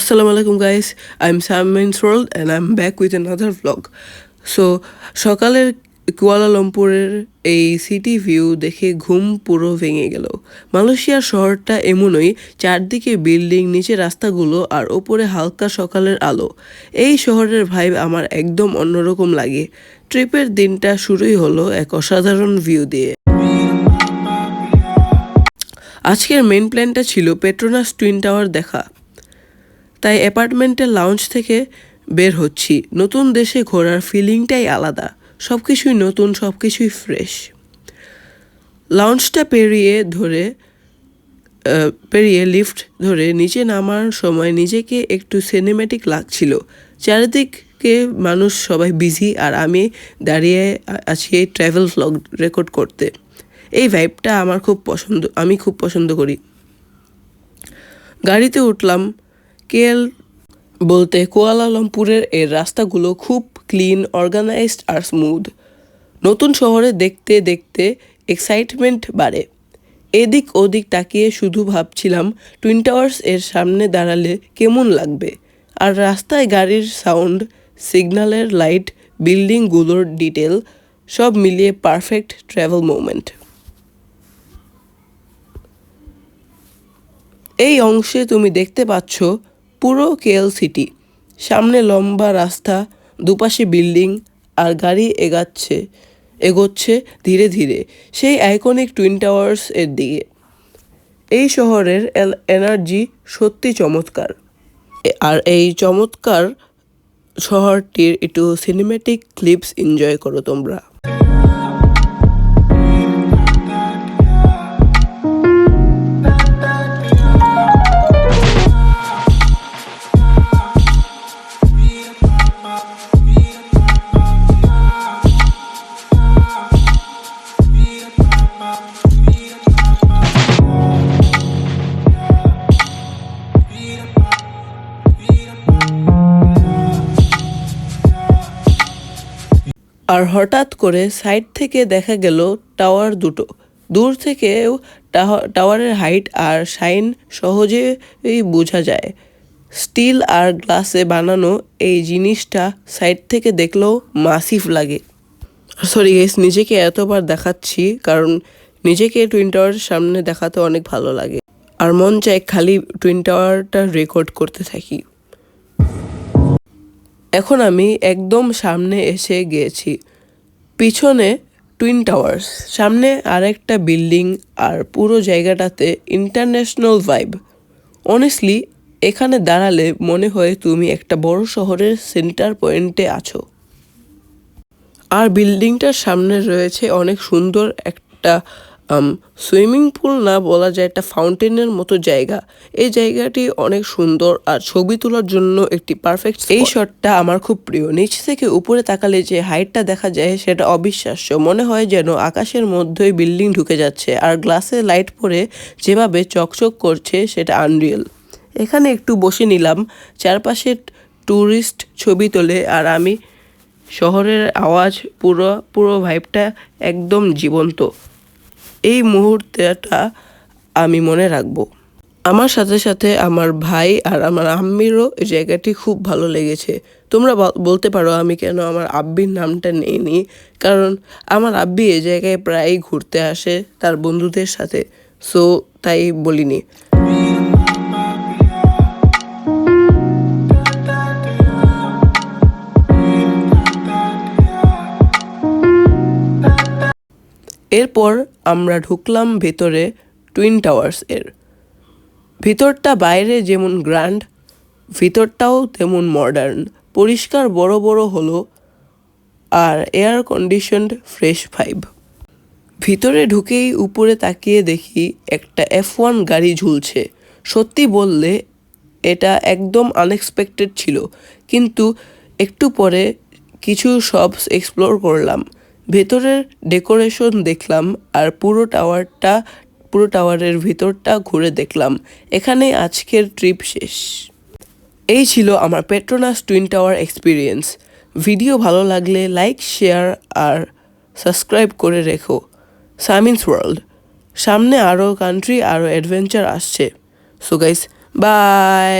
Assalamu alaikum guys, I'm Samin's World and I'm back with another vlog. So সকালের কুয়ালালামপুরের এই city view দেখে ঘুম পুরো ভেঙে গেল। মালয়েশিয়ার শহরটা এমনই, চারদিকে বিল্ডিং, নিচে রাস্তাগুলো আর ওপরে হালকা সকালের আলো। এই শহরের ভাইব আমার একদম অন্যরকম লাগে। ট্রিপের দিনটা শুরুই হলো এক অসাধারণ ভিউ দিয়ে। আজকের মেন প্ল্যানটা ছিল পেট্রোনাস টুইন টাওয়ার দেখা, তাই অ্যাপার্টমেন্টের লাউঞ্জ থেকে বের হচ্ছি। নতুন দেশে ঘোরার ফিলিংটাই আলাদা, সব কিছুই নতুন, সব কিছুই ফ্রেশ। লাউঞ্জটা পেরিয়ে লিফট ধরে নিচে নামার সময় নিজেকে একটু সিনেম্যাটিক লাগছিল। চারিদিকে মানুষ, সবাই বিজি, আর আমি দাঁড়িয়ে আছি ট্রাভেল ভ্লগ রেকর্ড করতে। এই ভাইবটা আমি খুব পছন্দ করি। গাড়িতে উঠলাম। কেএল বলতে কুয়ালালামপুরের এর রাস্তাগুলো খুব ক্লিন, অর্গানাইজড আর স্মুথ। নতুন শহরে দেখতে দেখতে এক্সাইটমেন্ট বাড়ে। এদিক ওদিক তাকিয়ে শুধু ভাবছিলাম টুইন টাওয়ার্স এর সামনে দাঁড়ালে কেমন লাগবে। আর রাস্তায় গাড়ির সাউন্ড, সিগন্যালের লাইট, বিল্ডিংগুলোর ডিটেল সব মিলিয়ে পারফেক্ট ট্রাভেল মোমেন্ট। এই অংশে তুমি দেখতে পাচ্ছ পুরো কেএল সিটি। সামনে লম্বা রাস্তা, দুপাশে বিল্ডিং, আর গাড়ি এগোচ্ছে ধীরে ধীরে সেই আইকনিক টুইন টাওয়ার্স এর দিকে। এই শহরের এনার্জি সত্যি চমৎকার। আর এই চমৎকার শহরটির একটু সিনেম্যাটিক ক্লিপস এনজয় করো তোমরা। আর হঠাৎ করে সাইড থেকে দেখা গেল টাওয়ার দুটো। দূর থেকেও টাওয়ারের হাইট আর শাইন সহজেই বোঝা যায়। স্টিল আর গ্লাসে বানানো এই জিনিসটা সাইড থেকে দেখলেও মাসিভ লাগে। সরি গাইস, নিজেকে এতবার দেখাচ্ছি কারণ নিজেকে টুইন টাওয়ারের সামনে দেখাতে অনেক ভালো লাগে, আর মন চায় খালি টুইন টাওয়ারটা রেকর্ড করতে থাকি। এখন আমি একদম সামনে এসে গিয়েছি। পিছনে টুইন টাওয়ার্স, সামনে আরেকটা বিল্ডিং, আর পুরো জায়গাটাতে ইন্টারন্যাশনাল ভাইব। অনেস্টলি এখানে দাঁড়ালে মনে হয় তুমি একটা বড় শহরের সেন্টার পয়েন্টে আছো। আর বিল্ডিংটার সামনে রয়েছে অনেক সুন্দর একটা সুইমিং পুল না বলা যায়, একটা ফাউন্টেনের মতো জায়গা। এই জায়গাটি অনেক সুন্দর আর ছবি তোলার জন্য একটি পারফেক্ট। এই শটটা আমার খুব প্রিয়। নিচ থেকে উপরে তাকালে যে হাইটটা দেখা যায় সেটা অবিশ্বাস্য। মনে হয় যেন আকাশের মধ্যেই বিল্ডিং ঢুকে যাচ্ছে, আর গ্লাসে লাইট পরে যেভাবে চকচক করছে সেটা আনরিয়েল। এখানে একটু বসে নিলাম, চারপাশে ট্যুরিস্ট ছবি তোলে, আর আমি শহরের আওয়াজ, পুরো ভাইবটা একদম জীবন্ত। এই মুহূর্তটা আমি মনে রাখবো। আমার সাথে সাথে আমার ভাই আর আমার আম্মিরও এই জায়গাটি খুব ভালো লেগেছে। তোমরা বলতে পারো আমি কেন আমার আব্বির নামটা নেইনি, কারণ আমার আব্বি এই জায়গায় প্রায়ই ঘুরতে আসে তার বন্ধুদের সাথে, সো তাই বলিনি। এরপর আমরা ঢুকলাম ভেতরে টুইন টাওয়ার্স এর। ভিতরটা বাইরে যেমন গ্র্যান্ড, ভিতরটাও তেমন মডার্ন, পরিষ্কার, বড় বড় হলো, আর এয়ার কন্ডিশনড ফ্রেশ ভাইব। ভিতরে ঢুকেই উপরে তাকিয়ে দেখি একটা F1 গাড়ি ঝুলছে। সত্যি বললে এটা একদম আনএক্সপেক্টেড ছিল, কিন্তু একটু পরে কিছু শপস এক্সপ্লোর করলাম, ভেতরের ডেকোরেশন দেখলাম, আর পুরো টাওয়ারের ভিতরটা ঘুরে দেখলাম। এখানে আজকের ট্রিপ শেষ। এই ছিল আমার Petronas twin tower experience. Video ভালো লাগলে লাইক, শেয়ার আর সাবস্ক্রাইব করে রেখো। সামিনস ওয়ার্ল্ড, সামনে আরও কান্ট্রি, আরও অ্যাডভেঞ্চার আসছে। So guys, by.